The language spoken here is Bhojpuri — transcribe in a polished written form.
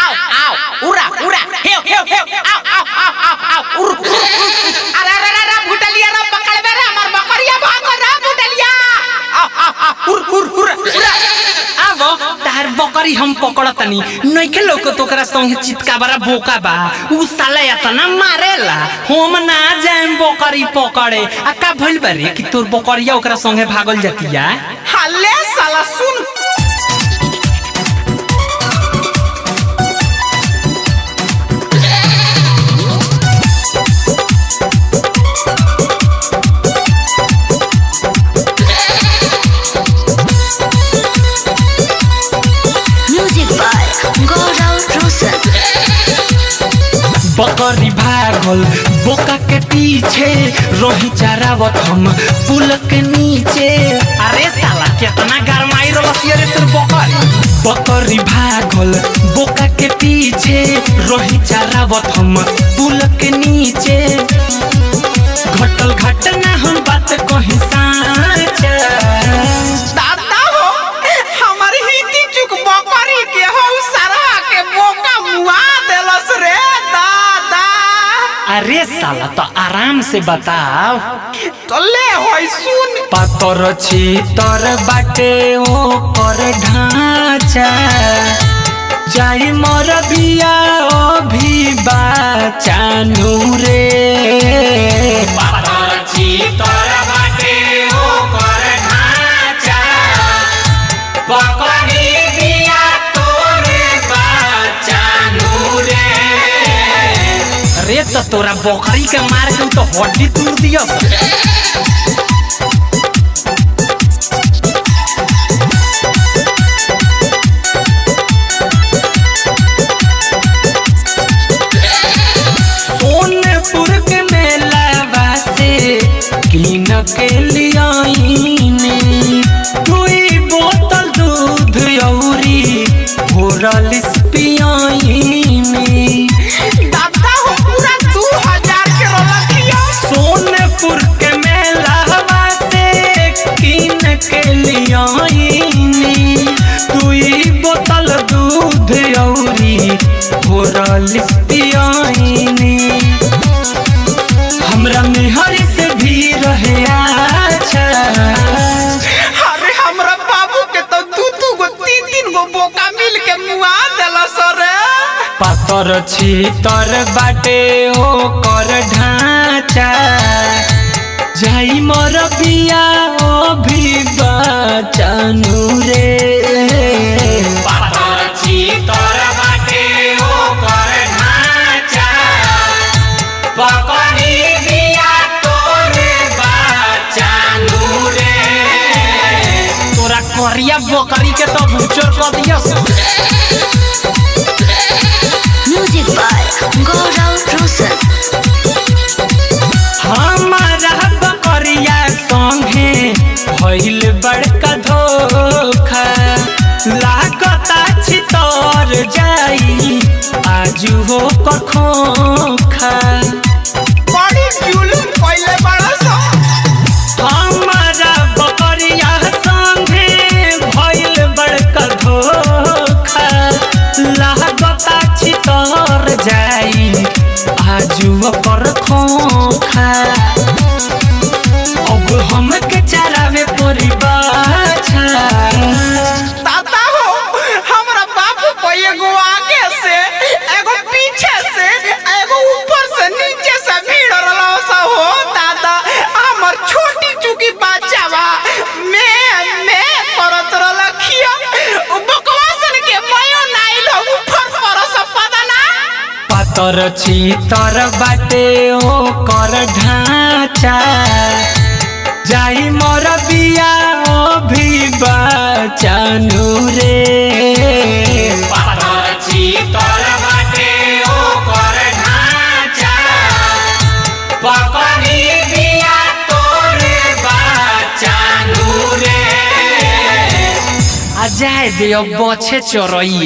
आओ आओ उरा उरा हेव हेव हेव आओ आओ आओ आओ आओ उर अरे अरे अरे भुटलिया रे पकड़बे रे हमर बकरिया भागो रे भुटलिया आओ आओ आओ उर उर उरा उरा आवो तार बकरी हम पकड़तनी नइखे लोग तोकरा संगे चितका बरा बोका बा उ साला एतना मारेला हम ना जाएम बकरी पकड़े आ का भइल बारे कि तोर बकरिया ओकरा संगे भागल जातिया हल्ले साला सुन बकरी भागल बोका के पीछे रोही चरावत हम पुल के नीचे अरे साला कितना गरमाई रलसिया रे तोर बकरी भागल बोका के पीछे रोही चरावत हम पुल के नीचे घटल घटना हम बात कहि साच दादा हो हमर हिती चुक बकरी के हो सारा के बोका मुआ देलस रे अरे साला तो आराम से बताओ तो ले होई सुन पातर छी तर बाटे ओ कर ढांचा जाई मोर बिया ओ भी बाचानु रे पातर छी तर बाटे ओ कर ढांचा बकरी बिया तोरे बाचानु रे रे तो तोरा बकरी के मार के तो हड्डी तोड़ दिया सोनपुर के मेला वासे कीन के लियाईने 2 बोतल दूध औरी होरलिस पियाईने सोनपुर के मेला वासे कीन के लियाईनी 2 बोतल दूध औरी होरलिस पियाईनी हमरा मेहरी से भी रहे अच्छा अरे हमरा बाबू के तो 2 गो 3 गो बोका मिल के मुआ देलस रे पातर छी तर बाटे ओ कर ढांचा जाई मोर बिया ओ भी बाचानु रे पातर छी तर बाटे ओ कर ढांचा बकरी बिया तोरे बाचानु रे तोरा करिया बकरी के तो बुचर क दिया Music by Gaurav Roshan. हमारा बकरिया संगे भइल बड़का धोखा लागता छितर जाई आजू हो कखोखा बड़ी जुलुम कइले बड़स हमारा बकरिया संगे भइल बड़का धोखा लागता छितर जाई आजू कर खोखा अब हमके चरावे परिबाछा दादा हो हमरा बाबू को एगो आगे से एगो पीछे से एगो ऊपर से नीचे से भीड़ रहला सा हो दादा हमर छोटी चुकी बच्चावा मैं करत रहलखिया बकवासन के मयो नाइल ऊपर परस पता ना पातर छी तर बाटे ओ कर ढांचा जाई मोर बिया ओ भी बाचानु रे पातर छी तर बाटे ओ कर ढांचा बकरी बिया तोरे बाचानु रे आ जाए दे बछे चोरई।